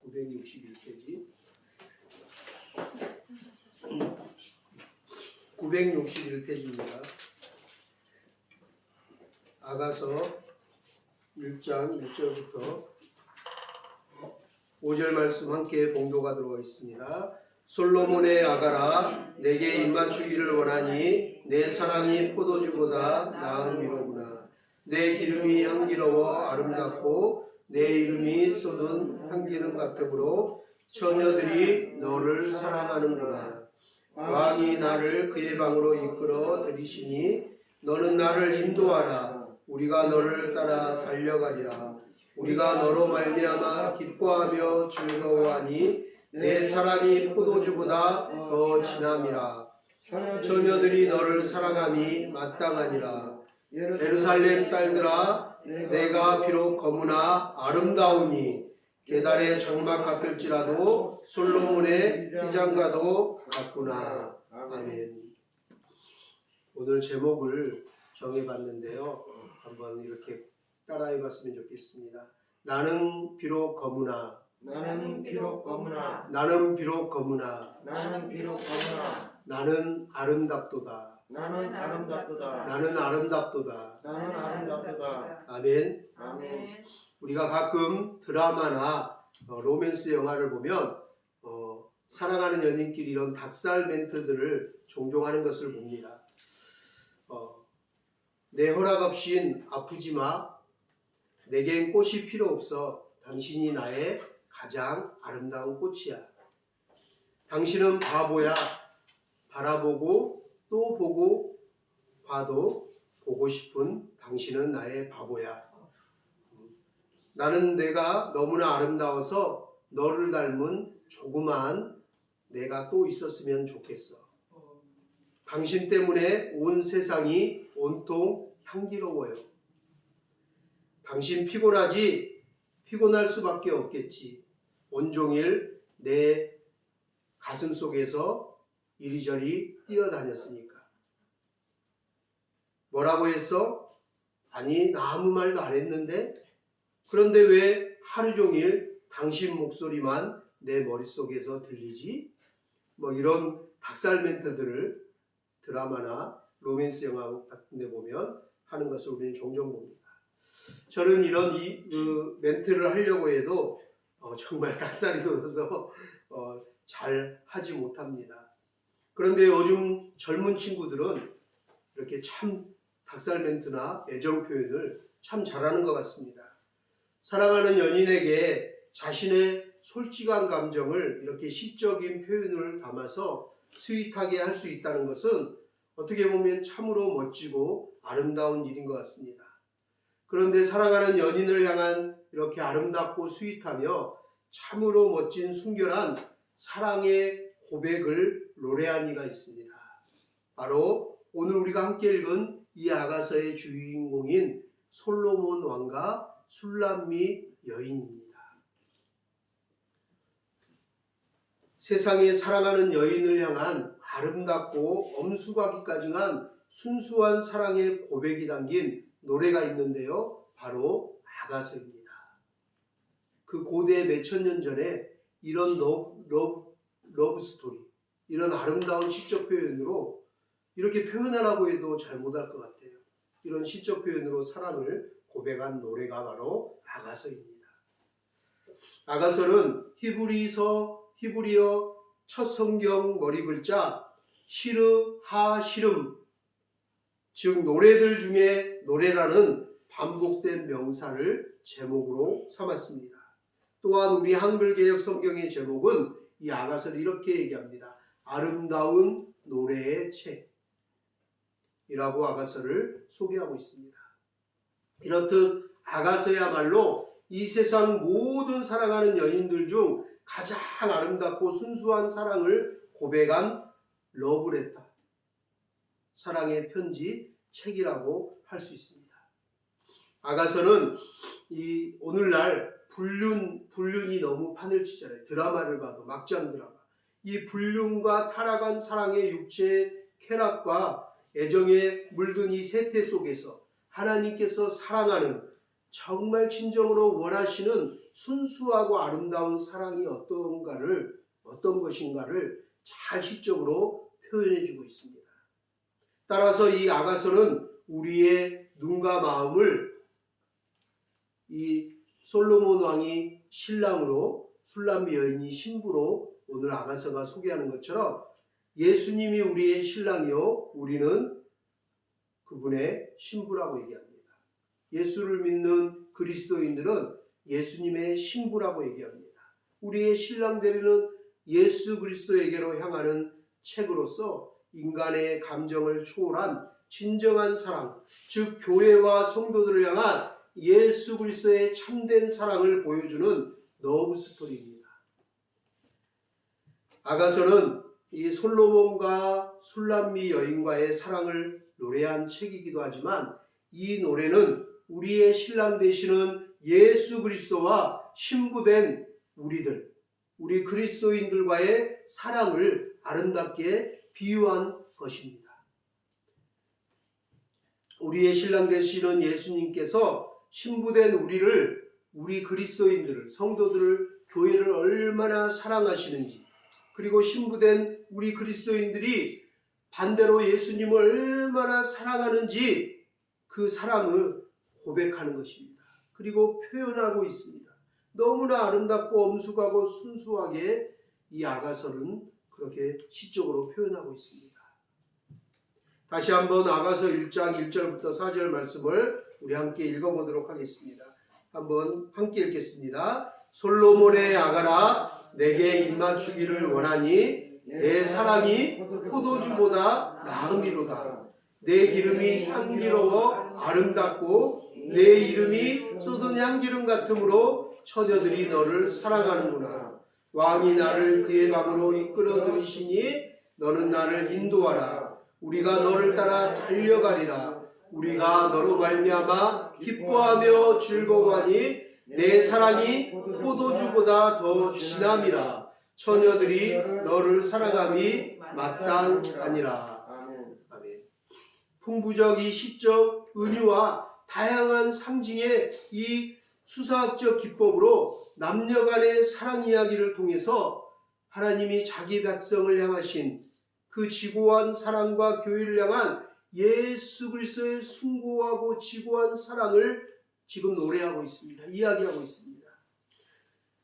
961페이지 961페이지입니다. 아가서 1장 1절부터 5절 말씀 함께 봉독하도록 하겠습니다. 솔로몬의 아가라, 내게 입맞추기를 원하니 내 사랑이 포도주보다 나은 위로구나. 내 기름이 향기로워 아름답고 내 이름이 쏟은 향기름 같으므로 처녀들이 너를 사랑하는구나. 왕이 나를 그의 방으로 이끌어 들이시니 너는 나를 인도하라. 우리가 너를 따라 달려가리라. 우리가 너로 말미암아 기뻐하며 즐거워하니 내 사랑이 포도주보다 더 진함이라. 처녀들이 너를 사랑함이 마땅하니라. 예루살렘 딸들아, 내가 비록 거무나 아름다우니 계달의 장막 같을지라도 솔로몬의 휘장과도 같구나. 아멘. 오늘 제목을 정해봤는데요. 한번 이렇게 따라해봤으면 좋겠습니다. 나는 비록 거무나, 나는 비록 거무나, 나는 비록 거무나, 나는 비록 거무나, 나는 아름답도다, 나는 아름답도다, 나는 아름답도다. 나는 아름답도다. 아멘. 아멘. 우리가 가끔 드라마나 로맨스 영화를 보면 사랑하는 연인끼리 이런 닭살 멘트들을 종종 하는 것을 봅니다. 내 허락 없인 아프지 마. 내겐 꽃이 필요 없어. 당신이 나의 가장 아름다운 꽃이야. 당신은 바보야. 바라보고 또 보고 봐도 보고 싶은 당신은 나의 바보야. 나는 내가 너무나 아름다워서 너를 닮은 조그마한 내가 또 있었으면 좋겠어. 당신 때문에 온 세상이 온통 향기로워요. 당신 피곤하지? 피곤할 수밖에 없겠지. 온종일 내 가슴 속에서 이리저리 뛰어다녔으니까. 뭐라고 했어? 아니, 나 아무 말도 안 했는데? 그런데 왜 하루 종일 당신 목소리만 내 머릿속에서 들리지? 뭐 이런 닭살 멘트들을 드라마나 로맨스 영화 같은 데 보면 하는 것을 우리는 종종 봅니다. 저는 이런 멘트를 하려고 해도 정말 닭살이 돋아서 잘 하지 못합니다. 그런데 요즘 젊은 친구들은 이렇게 참 닭살 멘트나 애정 표현을 참 잘하는 것 같습니다. 사랑하는 연인에게 자신의 솔직한 감정을 이렇게 시적인 표현을 담아서 스윗하게 할 수 있다는 것은 어떻게 보면 참으로 멋지고 아름다운 일인 것 같습니다. 그런데 사랑하는 연인을 향한 이렇게 아름답고 스윗하며 참으로 멋진 순결한 사랑의 고백을 노래한 이가 있습니다. 바로 오늘 우리가 함께 읽은 이 아가서의 주인공인 솔로몬 왕과 술람미 여인입니다. 세상에 사랑하는 여인을 향한 아름답고 엄숙하기까지 한 순수한 사랑의 고백이 담긴 노래가 있는데요. 바로 아가서입니다. 그 고대 몇천 년 전에 이런 러브 스토리, 이런 아름다운 시적 표현으로 이렇게 표현하라고 해도 잘 못할 것 같아요. 이런 시적 표현으로 사랑을 고백한 노래가 바로 아가서입니다. 아가서는 히브리어 첫 성경 머리 글자 시르 하 시름, 즉 노래들 중에 노래라는 반복된 명사를 제목으로 삼았습니다. 또한 우리 한글개역 성경의 제목은 이 아가서를 이렇게 얘기합니다. 아름다운 노래의 책이라고 아가서를 소개하고 있습니다. 이렇듯 아가서야말로 이 세상 모든 사랑하는 여인들 중 가장 아름답고 순수한 사랑을 고백한 러브레터, 사랑의 편지 책이라고 할 수 있습니다. 아가서는 이 오늘날 불륜이 너무 판을 치잖아요. 드라마를 봐도 막장 드라마. 이 불륜과 타락한 사랑의 육체의 쾌락과 애정에 물든 이 세태 속에서 하나님께서 사랑하는 정말 진정으로 원하시는 순수하고 아름다운 사랑이 어떤 것인가를 잘 시적으로 표현해 주고 있습니다. 따라서 이 아가서는 우리의 눈과 마음을 이 솔로몬 왕이 신랑으로, 술람미 여인이 신부로 오늘 아가서가 소개하는 것처럼 예수님이 우리의 신랑이요 우리는 그분의 신부라고 얘기합니다. 예수를 믿는 그리스도인들은 예수님의 신부라고 얘기합니다. 우리의 신랑 되리는 예수 그리스도에게로 향하는 책으로서 인간의 감정을 초월한 진정한 사랑, 즉 교회와 성도들을 향한 예수 그리스도의 참된 사랑을 보여주는 러브 스토리입니다. 아가서는 이 솔로몬과 술람미 여인과의 사랑을 노래한 책이기도 하지만 이 노래는 우리의 신랑 되시는 예수 그리스도와 신부된 우리 그리스도인들과의 사랑을 아름답게 비유한 것입니다. 우리의 신랑 되시는 예수님께서 신부된 우리 그리스도인들을, 성도들을, 교회를 얼마나 사랑하시는지, 그리고 신부된 우리 그리스도인들이 반대로 예수님을 얼마나 사랑하는지 그 사랑을 고백하는 것입니다. 그리고 표현하고 있습니다. 너무나 아름답고 엄숙하고 순수하게 이 아가서는 그렇게 시적으로 표현하고 있습니다. 다시 한번 아가서 1장 1절부터 4절 말씀을 우리 함께 읽어보도록 하겠습니다. 한번 함께 읽겠습니다. 솔로몬의 아가라 내게 입맞추기를 원하니 내 사랑이 포도주보다 나음이로다. 내 기름이 향기로워 아름답고 내 이름이 쏟은 향기름 같으므로 처녀들이 너를 사랑하는구나. 왕이 나를 그의 방으로 이끌어 들이시니 너는 나를 인도하라. 우리가 너를 따라 달려가리라. 우리가 너로 말미암아 기뻐하며 즐거워하니 내 사랑이 포도주보다 더 진함이라. 처녀들이 너를 사랑함이 마땅하니라. 아멘. 풍부적 이 시적 은유와 다양한 상징의 이 수사학적 기법으로 남녀 간의 사랑 이야기를 통해서 하나님이 자기 백성을 향하신 그 지고한 사랑과 교회를 향한 예수 그리스도의 숭고하고 지고한 사랑을 지금 노래하고 있습니다. 이야기하고 있습니다.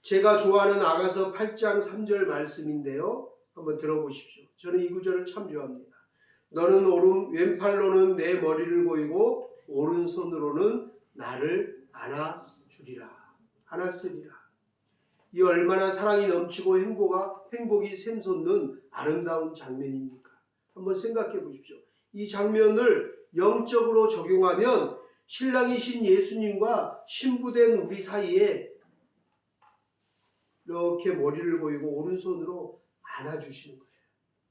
제가 좋아하는 아가서 8장 3절 말씀인데요. 한번 들어보십시오. 저는 이 구절을 참 좋아합니다. 너는 왼팔로는 내 머리를 고이고 오른손으로는 나를 안았으리라. 이 얼마나 사랑이 넘치고 행복이 샘솟는 아름다운 장면입니까? 한번 생각해 보십시오. 이 장면을 영적으로 적용하면 신랑이신 예수님과 신부된 우리 사이에 이렇게 머리를 고이고 오른손으로 안아주시는 거예요.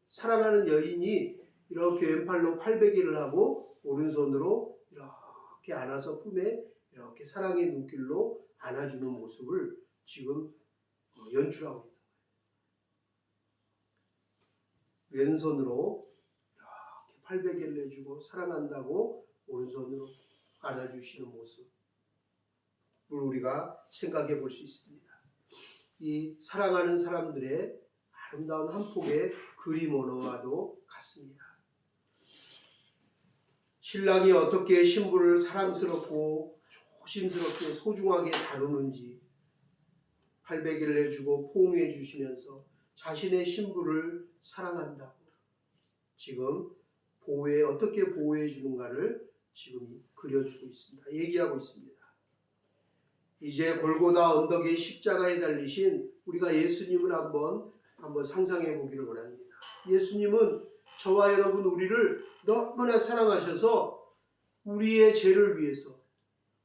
사랑하는 여인이 이렇게 왼팔로 팔베개를 하고 오른손으로 이렇게 안아서 품에 이렇게 사랑의 눈길로 안아주는 모습을 지금 연출하고 있는 거예요. 왼손으로 이렇게 팔베개를 해주고 사랑한다고 오른손으로 안아주시는 모습을 우리가 생각해 볼 수 있습니다. 이 사랑하는 사람들의 아름다운 한 폭의 그림 언어와도 같습니다. 신랑이 어떻게 신부를 사랑스럽고 조심스럽게 소중하게 다루는지 팔베개를 해주고 포옹해 주시면서 자신의 신부를 사랑한다고 지금 어떻게 보호해 주는가를 지금 그려주고 있습니다. 얘기하고 있습니다. 이제 골고다 언덕의 십자가에 달리신 우리가 예수님을 한번 상상해 보기를 원합니다. 예수님은 저와 여러분 우리를 너무나 사랑하셔서 우리의 죄를 위해서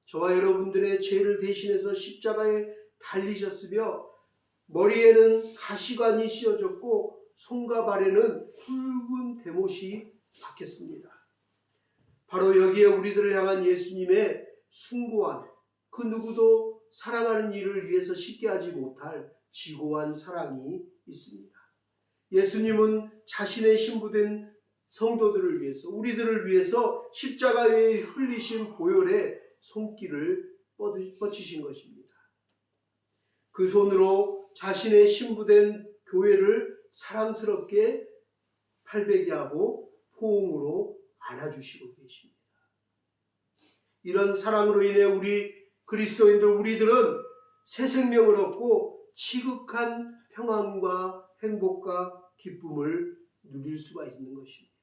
저와 여러분들의 죄를 대신해서 십자가에 달리셨으며 머리에는 가시관이 씌워졌고 손과 발에는 굵은 대못이 박혔습니다. 바로 여기에 우리들을 향한 예수님의 숭고한 그 누구도 사랑하는 일을 위해서 쉽게 하지 못할 지고한 사랑이 있습니다. 예수님은 자신의 신부된 성도들을 위해서 우리들을 위해서 십자가에 흘리신 보혈의 손길을 뻗치신 것입니다. 그 손으로 자신의 신부된 교회를 사랑스럽게 팔베개 하고 포옹으로 안아주시고 계십니다. 이런 사랑으로 인해 우리 그리스도인들, 우리들은 새 생명을 얻고 지극한 평안과 행복과 기쁨을 누릴 수가 있는 것입니다.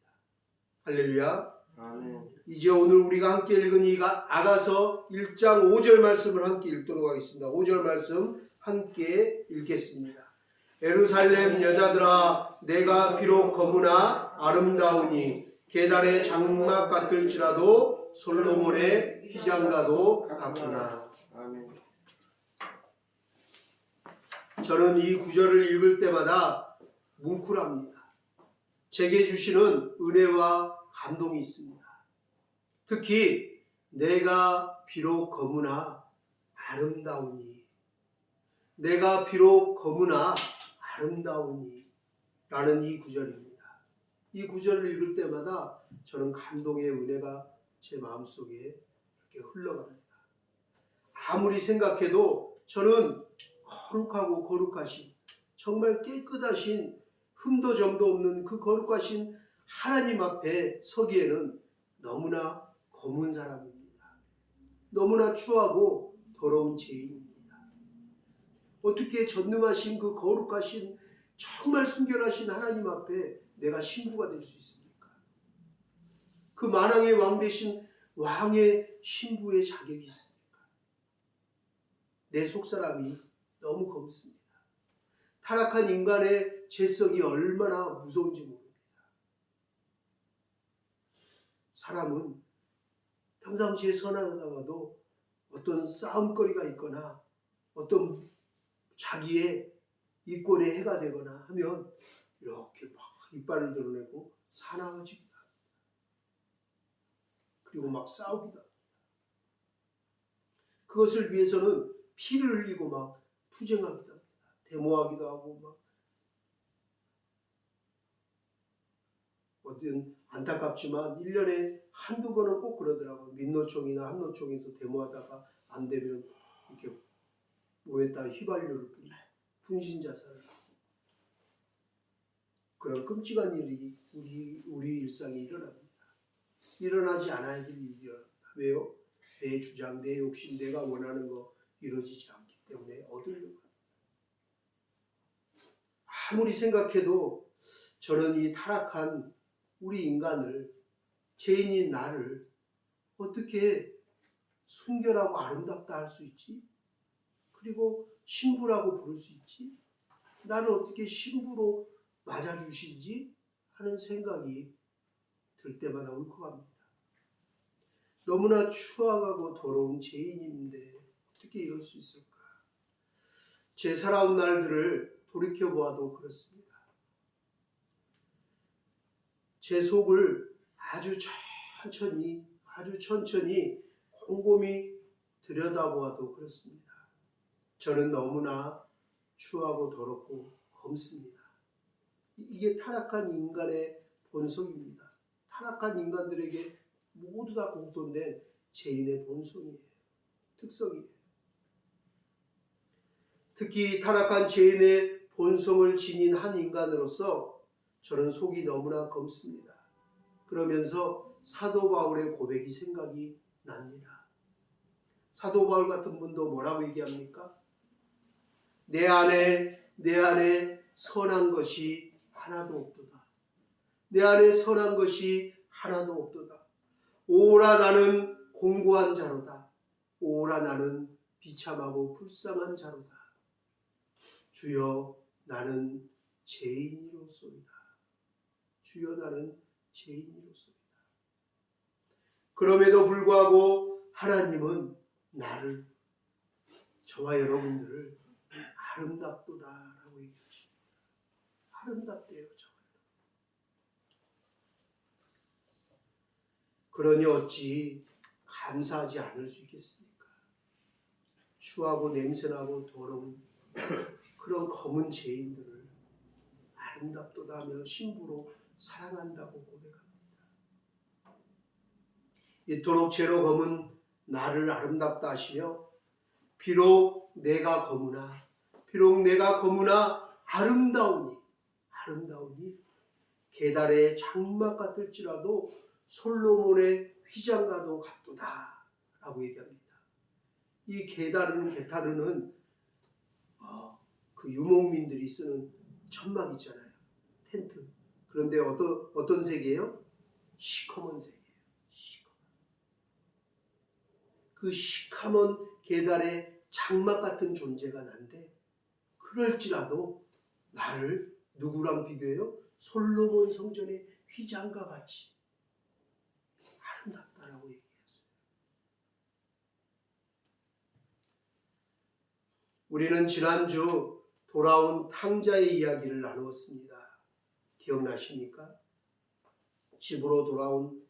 할렐루야. 아멘. 이제 오늘 우리가 함께 읽은 이 아가서 1장 5절 말씀을 함께 읽도록 하겠습니다. 5절 말씀 함께 읽겠습니다. 예루살렘 여자들아, 내가 비록 거무나 아름다우니 계달의 장막 같을지라도 솔로몬의 휘장과도 같구나. 아멘. 저는 이 구절을 읽을 때마다 뭉클합니다. 제게 주시는 은혜와 감동이 있습니다. 특히 내가 비록 거무나 아름다우니, 내가 비록 거무나 아름다우니 라는 이 구절입니다. 이 구절을 읽을 때마다 저는 감동의 은혜가 제 마음속에 이렇게 흘러갑니다. 아무리 생각해도 저는 거룩하고 거룩하신, 정말 깨끗하신, 흠도 점도 없는 그 거룩하신 하나님 앞에 서기에는 너무나 검은 사람입니다. 너무나 추하고 더러운 죄인입니다. 어떻게 전능하신 그 거룩하신, 정말 순결하신 하나님 앞에 내가 신부가 될 수 있습니까? 그 만왕의 왕 되신 왕의 신부의 자격이 있습니까? 내 속사람이 너무 검습니다. 타락한 인간의 죄성이 얼마나 무서운지 모릅니다. 사람은 평상시에 선하다가도 어떤 싸움거리가 있거나 어떤 자기의 이권에 해가 되거나 하면 이렇게 막 이빨을 드러내고 사나워집니다. 그리고 막 싸우기도 합니다. 그것을 위해서는 피를 흘리고 막 투쟁하기도 합니다. 데모하기도 하고 막 어떤 안타깝지만 1년에 한두 번은 꼭 그러더라고요. 민노총이나 한노총에서 데모하다가 안 되면 이렇게 몸에다 휘발유를 뿌리고 분신자살을 하고 그런 끔찍한 일이 우리 일상에 일어납니다. 일어나지 않아야 될 일이 일어납니다. 왜요? 내 주장, 내 욕심, 내가 원하는 거 이루어지지 않기 때문에 얻으려고 합니다. 아무리 생각해도 저는 이 타락한 우리 인간을, 죄인인 나를 어떻게 순결하고 아름답다 할 수 있지? 그리고 신부라고 부를 수 있지? 나를 어떻게 신부로 맞아주시지? 하는 생각이 들 때마다 울컥합니다. 너무나 추악하고 더러운 죄인인데 어떻게 이럴 수 있을까? 제 살아온 날들을 돌이켜보아도 그렇습니다. 제 속을 아주 천천히 곰곰이 들여다보아도 그렇습니다. 저는 너무나 추하고 더럽고 검습니다. 이게 타락한 인간의 본성입니다. 타락한 인간들에게 모두 다 공통된 죄인의 본성이에요. 특성이에요. 특히 타락한 죄인의 본성을 지닌 한 인간으로서 저는 속이 너무나 검습니다. 그러면서 사도 바울의 고백이 생각이 납니다. 사도 바울 같은 분도 뭐라고 얘기합니까? 내 안에 선한 것이 하나도 없도다. 내 안에 선한 것이 하나도 없도다. 오라 나는 공고한 자로다. 오라 나는 비참하고 불쌍한 자로다. 주여 나는 죄인이로소이다. 주여 나는 죄인이로소이다. 그럼에도 불구하고 하나님은 나를, 저와 여러분들을 아름답도다라고 얘기하십니다. 아름답대요. 저와 여러분. 그러니 어찌 감사하지 않을 수 있겠습니까? 추하고 냄새나고 더러운 그런 검은 죄인들을 아름답도다 하며 신부로 사랑한다고 고백합니다. 이토록 죄로 검은 나를 아름답다 하시며 비록 내가 검으나 비록 내가 검으나 아름다우니 게달의 장막 같을지라도 솔로몬의 휘장과도 같도다 라고 얘기합니다. 이 게타르는 그 유목민들이 쓰는 천막 있잖아요. 텐트. 그런데 어떤 색이에요? 시커먼 색이에요. 그 시커먼 게달의 장막 같은 존재가 난데 그럴지라도 나를 누구랑 비교해요? 솔로몬 성전의 휘장과 같이 아름답다라고 얘기했어요. 우리는 지난주 돌아온 탕자의 이야기를 나누었습니다. 기억나십니까? 집으로 돌아온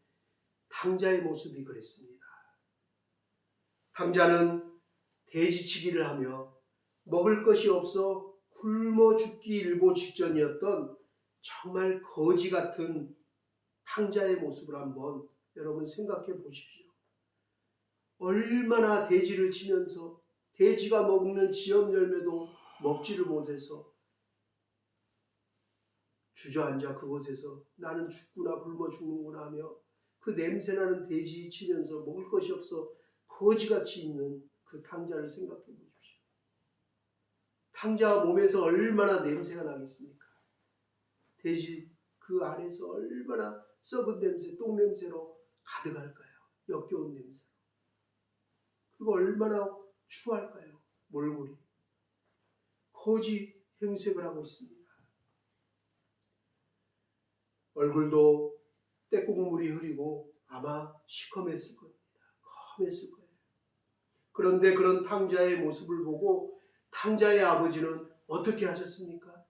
탕자의 모습이 그랬습니다. 탕자는 돼지치기를 하며 먹을 것이 없어 굶어 죽기 일보 직전이었던 정말 거지 같은 탕자의 모습을 한번 여러분 생각해 보십시오. 얼마나 돼지를 치면서 돼지가 먹는 지엽 열매도 먹지를 못해서 주저앉아 그곳에서 나는 죽구나 굶어 죽는구나 하며 그 냄새나는 돼지 치면서 먹을 것이 없어 거지같이 있는 그 탕자를 생각해 보십시오. 탕자 몸에서 얼마나 냄새가 나겠습니까? 돼지 그 안에서 얼마나 썩은 냄새, 똥 냄새로 가득할까요? 역겨운 냄새. 그리고 얼마나 추할까요? 몰골이. 거지 행색을 하고 있습니다. 얼굴도 떼국물이 흐리고 아마 시커맸을 겁니다. 험했을 거예요. 그런데 그런 탕자의 모습을 보고 탕자의 아버지는 어떻게 하셨습니까?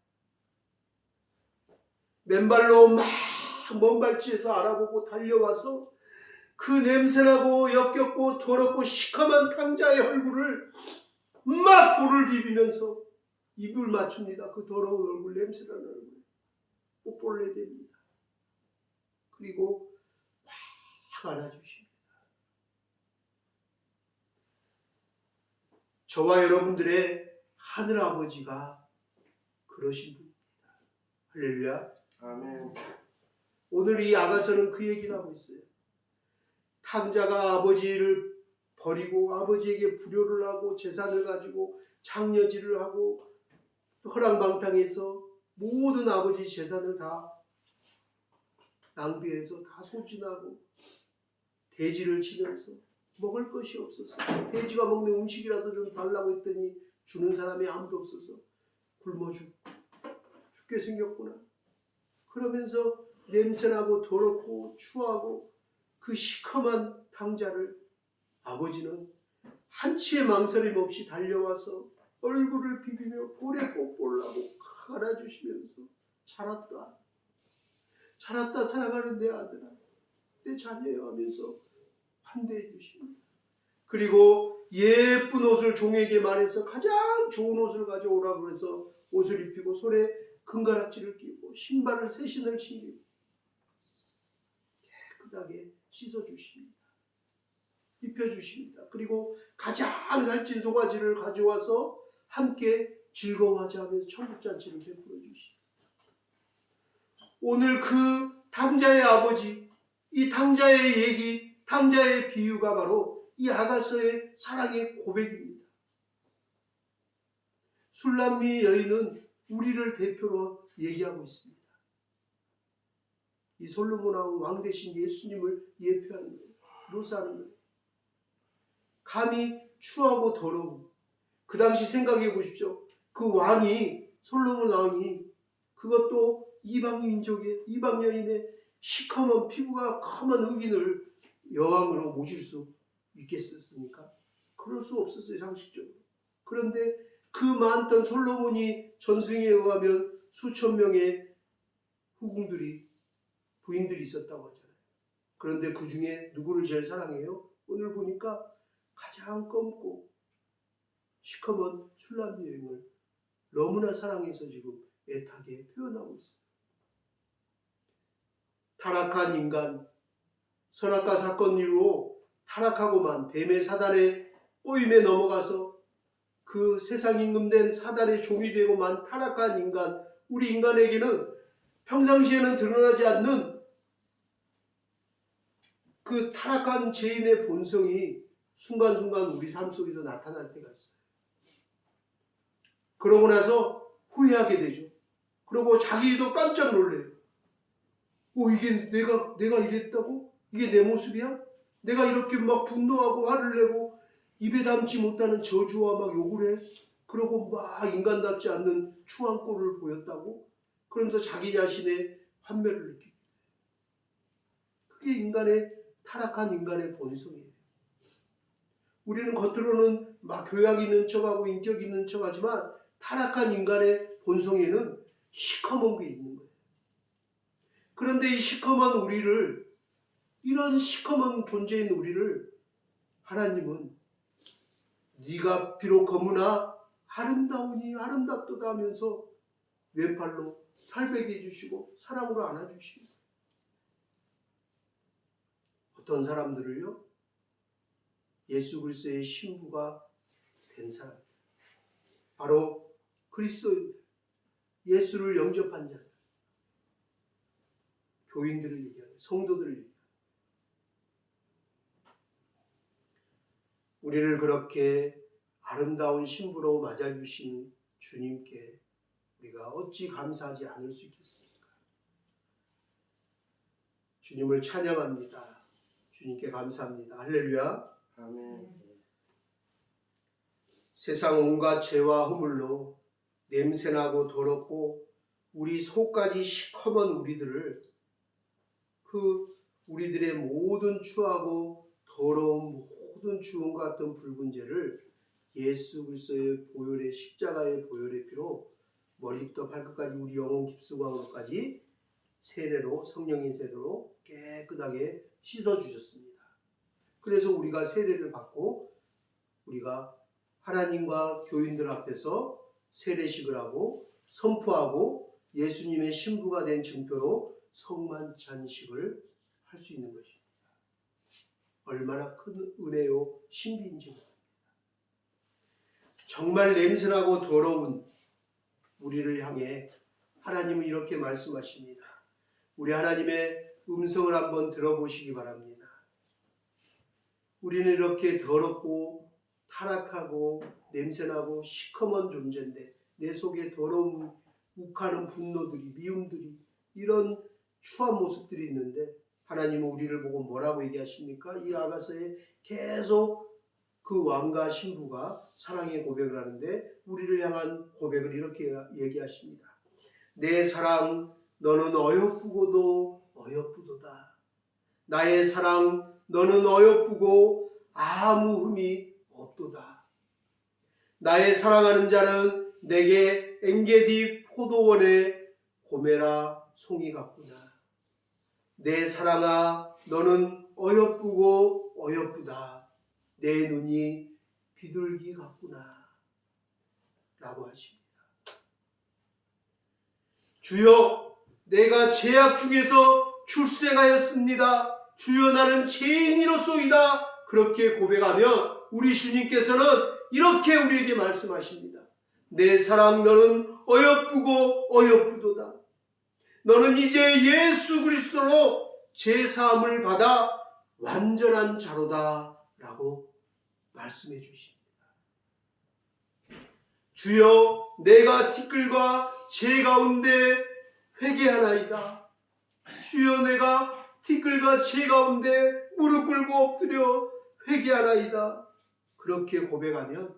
맨발로 막 먼 발치에서 알아보고 달려와서 그 냄새나고 역겹고 더럽고 시커먼 탕자의 얼굴을 막 볼을 비비면서 입을 맞춥니다. 그 더러운 얼굴, 냄새나는 얼굴 뽀뽀를 내댑니다. 그리고 확 안아주십니다. 저와 여러분들의 하늘아버지가 그러신 분입니다. 할렐루야. 아멘. 오늘 이 아가서는 그 얘기를 하고 있어요. 탕자가 아버지를 버리고 아버지에게 불효를 하고 재산을 가지고 장려질을 하고 허랑방탕해서 모든 아버지 재산을 다 낭비해서 다 소진하고 돼지를 치면서 먹을 것이 없어서 돼지가 먹는 음식이라도 좀 달라고 했더니 주는 사람이 아무도 없어서 굶어 죽게 생겼구나. 그러면서 냄새나고 더럽고 추하고 그 시커먼 탕자를 아버지는 한치의 망설임 없이 달려와서 얼굴을 비비며 볼에 뽀뽀를 하고 안아주시면서 자랐다 사랑하는 내 아들아, 내 자녀여 하면서 환대해 주십니다. 그리고 예쁜 옷을 종에게 말해서 가장 좋은 옷을 가져오라고 그래서 옷을 입히고 손에 금가락지를 끼고 신발을 새 신을 신기고 깨끗하게 씻어주십니다. 입혀주십니다. 그리고 가장 살찐 송아지를 가져와서 함께 즐거워하자 하면서 천국잔치를 베풀어 주십니다. 오늘 그 탕자의 아버지, 이 탕자의 얘기, 탕자의 비유가 바로 이 아가서의 사랑의 고백입니다. 술람미 여인은 우리를 대표로 얘기하고 있습니다. 이 솔로몬 왕 대신 예수님을 예표하는 거예요. 묘사하는 거예요. 감히 추하고 더러운 그 당시 생각해 보십시오. 그 왕이 솔로몬 왕이 그것도 이방 민족의 이방 여인의 시커먼 피부가 컴한 흑인을 여왕으로 모실 수 있겠습니까? 그럴 수 없었어요, 상식적으로. 그런데 그 많던 솔로몬이 전승에 의하면 수천 명의 후궁들이 부인들이 있었다고 하잖아요. 그런데 그 중에 누구를 제일 사랑해요? 오늘 보니까 가장 검고 시커먼 술람미 여인을 너무나 사랑해서 지금 애타게 표현하고 있어요. 타락한 인간, 선악과 사건 이후로 타락하고만 뱀의 사단의 꼬임에 넘어가서 그 그 세상 임금된 사단의 종이 되고만 타락한 인간, 우리 인간에게는 평상시에는 드러나지 않는 그 타락한 죄인의 본성이 순간순간 우리 삶 속에서 나타날 때가 있어요. 그러고 나서 후회하게 되죠. 그리고 자기도 깜짝 놀래요. 이게 내가 이랬다고? 이게 내 모습이야? 내가 이렇게 막 분노하고 화를 내고 입에 담지 못하는 저주와 막 욕을 해? 그러고 막 인간답지 않는 추한 꼴을 보였다고? 그러면서 자기 자신의 환멸을 느끼게 돼요. 그게 타락한 인간의 본성이에요. 우리는 겉으로는 막 교양 있는 척하고 인격 있는 척하지만 타락한 인간의 본성에는 시커먼 게 있는 거예요. 그런데 이 시커먼 우리를, 이런 시커먼 존재인 우리를 하나님은 네가 비록 검으나 아름다우니 아름답도다 하면서 왼팔로 탈백해 주시고 사랑으로 안아주시고, 어떤 사람들을요, 예수 그리스도의 신부가 된 사람, 바로 그리스도인들, 예수를 영접한 자들, 교인들을 얘기하는, 성도들을 얘기하는, 우리를 그렇게 아름다운 신부로 맞아주신 주님께 우리가 어찌 감사하지 않을 수 있겠습니까? 주님을 찬양합니다. 주님께 감사합니다. 할렐루야. 아멘. 세상 온갖 죄와 허물로 냄새나고 더럽고 우리 속까지 시커먼 우리들을, 우리들의 모든 추하고 더러운 모든 주홍 같은 붉은 죄를 예수 그리스도의 보혈의 십자가의 보혈의 피로 머리부터 발끝까지 우리 영혼 깊숙함으로까지 세례로, 성령의 세례로 깨끗하게 씻어주셨습니다. 그래서 우리가 세례를 받고 우리가 하나님과 교인들 앞에서 세례식을 하고 선포하고 예수님의 신부가 된 증표로 성만찬식을 할 수 있는 것입니다. 얼마나 큰 은혜요 신비인지 모릅니다. 정말 냄새나고 더러운 우리를 향해 하나님은 이렇게 말씀하십니다. 우리 하나님의 음성을 한번 들어보시기 바랍니다. 우리는 이렇게 더럽고 타락하고 냄새나고 시커먼 존재인데 내 속에 더러운 욱하는 분노들이, 미움들이, 이런 추한 모습들이 있는데 하나님은 우리를 보고 뭐라고 얘기하십니까? 이 아가서에 계속 그 왕과 신부가 사랑의 고백을 하는데 우리를 향한 고백을 이렇게 얘기하십니다. 내 사랑 너는 어여쁘고도 어여쁘도다. 나의 사랑 너는 어여쁘고 아무 흠이 없도다. 나의 사랑하는 자는 내게 엔게디 포도원의 고메라 송이 같구나. 내 사랑아 너는 어여쁘고 어여쁘다. 내 눈이 비둘기 같구나 라고 하십니다. 주여, 내가 죄악 중에서 출생하였습니다. 주여, 나는 죄인이로소이다. 그렇게 고백하면 우리 주님께서는 이렇게 우리에게 말씀하십니다. 내 사랑 너는 어여쁘고 어여쁘도다. 너는 이제 예수 그리스도로 죄사함을 받아 완전한 자로다 라고 말씀해 주십니다. 주여, 내가 티끌과 죄 가운데 회개하나이다. 주여, 내가 티끌과 죄 가운데 무릎 꿇고 엎드려 회개하나이다. 그렇게 고백하면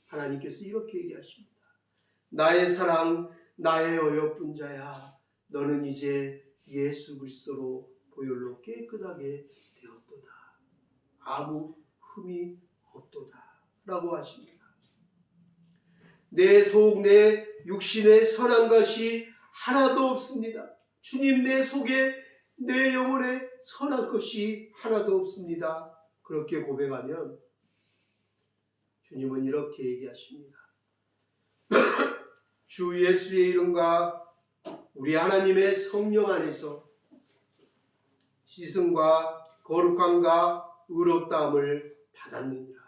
하나님께서 이렇게 얘기하십니다. 나의 사랑, 나의 어여쁜 자야, 너는 이제 예수 그리스도로 보혈로 깨끗하게 되었도다. 아무 흠이 없도다 라고 하십니다. 내 속, 내 육신에 선한 것이 하나도 없습니다. 주님, 내 속에, 내 영혼에 선한 것이 하나도 없습니다. 그렇게 고백하면 주님은 이렇게 얘기하십니다. 주 예수의 이름과 우리 하나님의 성령 안에서 씻음과 거룩함과 의롭다함을 받았느니라.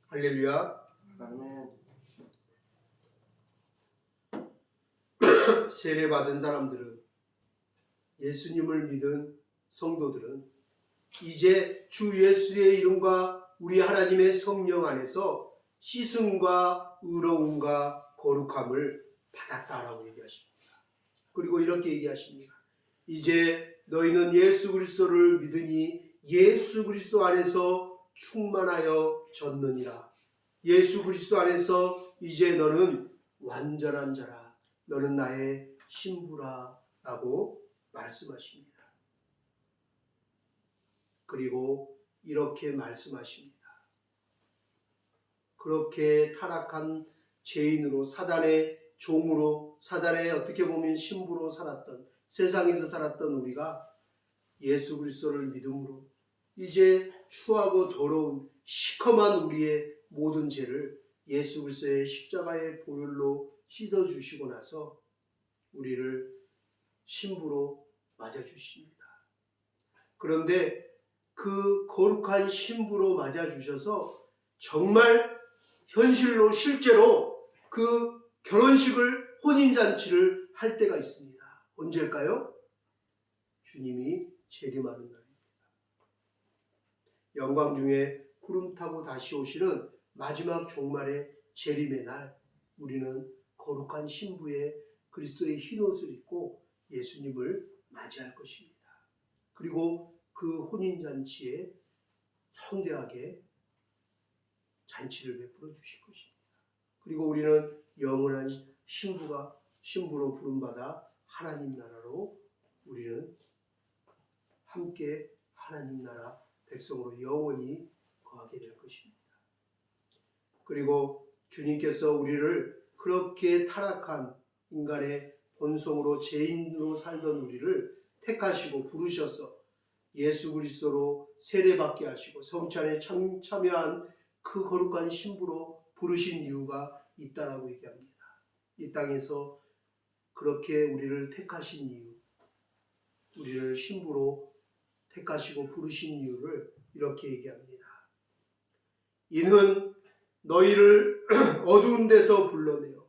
할렐루야. 아멘. 세례받은 사람들은, 예수님을 믿은 성도들은 이제 주 예수의 이름과 우리 하나님의 성령 안에서 씻음과 의로움과 거룩함을 받았다라고 얘기하십니다. 그리고 이렇게 얘기하십니다. 이제 너희는 예수 그리스도를 믿으니 예수 그리스도 안에서 충만하여 졌느니라. 예수 그리스도 안에서 이제 너는 완전한 자라. 너는 나의 신부라 라고 말씀하십니다. 그리고 이렇게 말씀하십니다. 그렇게 타락한 죄인으로, 사단의 종으로, 사단의 어떻게 보면 신부로 살았던, 세상에서 살았던 우리가 예수 그리스도를 믿음으로 이제 추하고 더러운 시커먼 우리의 모든 죄를 예수 그리스도의 십자가의 보혈로 씻어주시고 나서 우리를 신부로 맞아주십니다. 그런데 그 거룩한 신부로 맞아주셔서 정말 현실로 실제로 그 결혼식을, 혼인잔치를 할 때가 있습니다. 언제일까요? 주님이 재림하는 날입니다. 영광 중에 구름 타고 다시 오시는 마지막 종말의 재림의 날, 우리는 거룩한 신부의 그리스도의 흰옷을 입고 예수님을 맞이할 것입니다. 그리고 그 혼인잔치에 성대하게 잔치를 베풀어 주실 것입니다. 그리고 우리는 영원한 신부로 부름받아 하나님 나라로 우리는 함께 하나님 나라 백성으로 영원히 거하게 될 것입니다. 그리고 주님께서 우리를 그렇게 타락한 인간의 본성으로 죄인으로 살던 우리를 택하시고 부르셔서 예수 그리스도로 세례받게 하시고 성찬에 참여한 그 거룩한 신부로 부르신 이유가 있다라고 얘기합니다. 이 땅에서 그렇게 우리를 택하신 이유, 우리를 신부로 택하시고 부르신 이유를 이렇게 얘기합니다. 이는 너희를 어두운 데서 불러내어,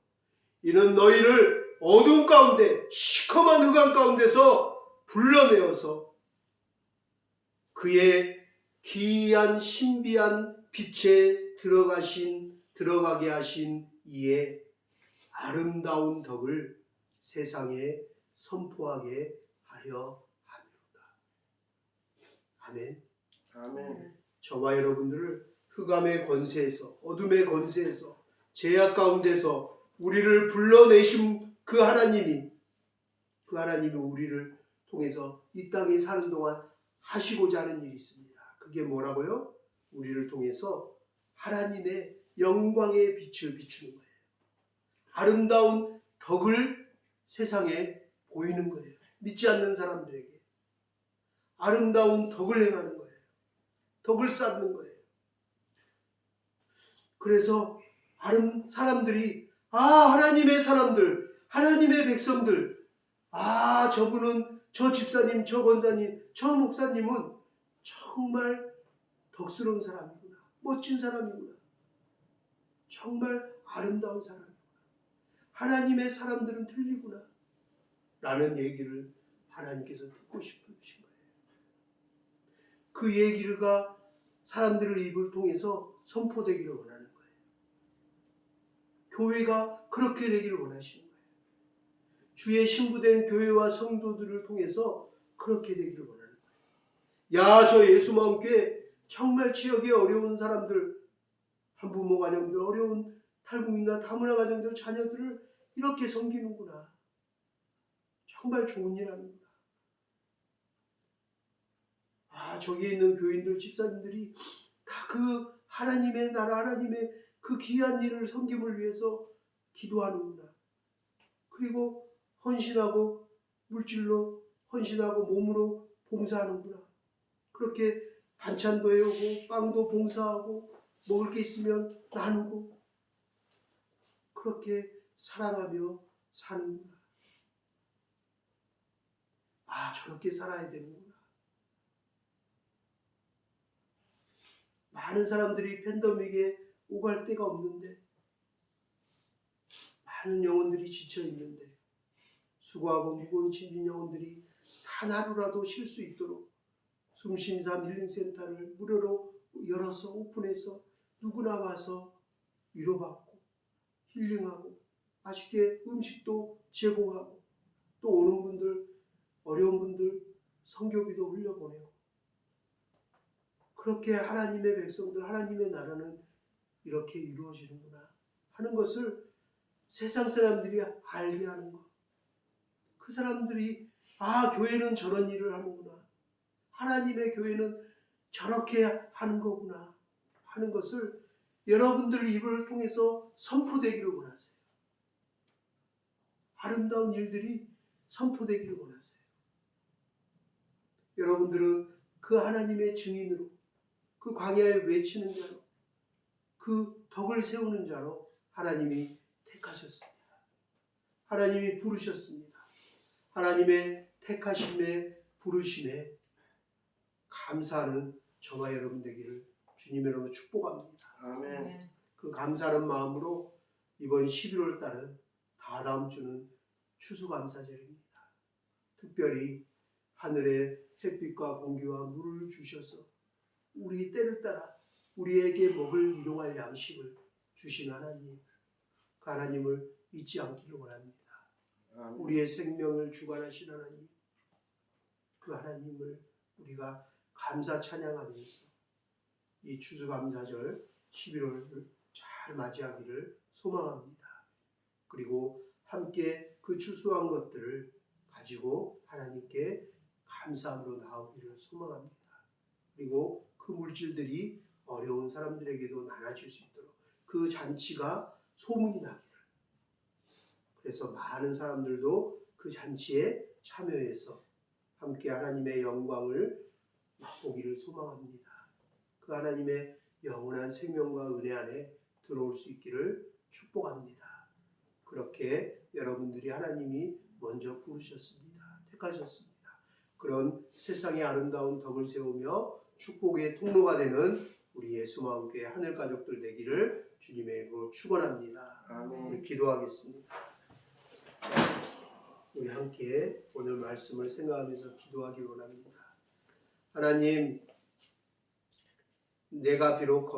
이는 너희를 어두운 가운데, 시커먼 흑암 가운데서 불러내어서 그의 기이한 신비한 빛에 들어가게 하신 이의 아름다운 덕을 세상에 선포하게 하려 함이로다. 아멘. 아멘. 저와 여러분들을 흑암의 권세에서, 어둠의 권세에서, 죄악 가운데서 우리를 불러내신 그 하나님이 우리를 통해서 이 땅에 사는 동안 하시고자 하는 일이 있습니다. 그게 뭐라고요? 우리를 통해서 하나님의 영광의 빛을 비추는 거예요. 아름다운 덕을 세상에 보이는 거예요. 믿지 않는 사람들에게 아름다운 덕을 행하는 거예요. 덕을 쌓는 거예요. 그래서 사람들이 하나님의 사람들, 하나님의 백성들, 저분은, 저 집사님, 저 권사님, 저 목사님은 정말 덕스러운 사람이구나, 멋진 사람이구나, 정말 아름다운 사람이구나, 하나님의 사람들은 틀리구나 라는 얘기를 하나님께서 듣고 싶으신 거예요. 그 얘기가 사람들의 입을 통해서 선포되기를 원하는 거예요. 교회가 그렇게 되기를 원하시는 거예요. 주의 신부된 교회와 성도들을 통해서 그렇게 되기를 원하는 거예요. 저 예수마음교회 정말 지역의 어려운 사람들, 한부모 가정들, 어려운 탈북민이나 다문화 가정들 자녀들을 이렇게 섬기는구나. 정말 좋은 일 하는구나. 저기에 있는 교인들, 집사님들이 다 그 하나님의 나라, 하나님의 그 귀한 일을 섬김을 위해서 기도하는구나. 그리고 헌신하고, 물질로 헌신하고, 몸으로 봉사하는구나. 그렇게 반찬도 해오고, 빵도 봉사하고, 먹을 게 있으면 나누고, 그렇게 사랑하며 사는구나. 저렇게 살아야 되는구나. 많은 사람들이 팬데믹에 오갈 데가 없는데, 많은 영혼들이 지쳐 있는데, 수고하고 무거운 짐진 영혼들이 단 하루라도 쉴 수 있도록 숨심삼 힐링센터를 무료로 열어서 오픈해서 누구나 와서 위로받고 힐링하고 맛있게 음식도 제공하고, 또 오는 분들, 어려운 분들 선교비도 흘려보내고, 그렇게 하나님의 백성들, 하나님의 나라는 이렇게 이루어지는구나 하는 것을 세상 사람들이 알게 하는 것. 그 사람들이 교회는 저런 일을 하는구나, 하나님의 교회는 저렇게 하는 거구나 하는 것을 여러분들 입을 통해서 선포되기를 원하세요. 아름다운 일들이 선포되기를 원하세요. 여러분들은 그 하나님의 증인으로, 그 광야에 외치는 자로, 그 덕을 세우는 자로 하나님이 택하셨습니다. 하나님이 부르셨습니다. 하나님의 택하심에 부르심에 감사하는 저와 여러분 되기를 주님의 이름으로 축복합니다. 아멘. 그 감사하는 마음으로 이번 11월 달은, 다다음 주는 추수감사절입니다. 특별히 하늘에 햇빛과 공기와 물을 주셔서 우리 때를 따라 우리에게 먹을 일용할 양식을 주신 하나님, 그 하나님을 잊지 않기를 원합니다. 아멘. 우리의 생명을 주관하신 하나님, 그 하나님을 우리가 감사 찬양하면서 이 추수감사절 11월을 잘 맞이하기를 소망합니다. 그리고 함께 그 추수한 것들을 가지고 하나님께 감사함으로 나오기를 소망합니다. 그리고 그 물질들이 어려운 사람들에게도 나눠질 수 있도록 그 잔치가 소문이 나기를, 그래서 많은 사람들도 그 잔치에 참여해서 함께 하나님의 영광을 맛보기를 소망합니다. 그 하나님의 영원한 생명과 은혜 안에 들어올 수 있기를 축복합니다. 그렇게 여러분들이 하나님이 먼저 부르셨습니다. 택하셨습니다. 그런 세상의 아름다운 덕을 세우며 축복의 통로가 되는 우리 예수마음교회 하늘 가족들 되기를 주님의 이름으로 축원합니다. 아멘. 우리 기도하겠습니다. 우리 함께 오늘 말씀을 생각하면서 기도하기 원합니다. 하나님, 내가 비록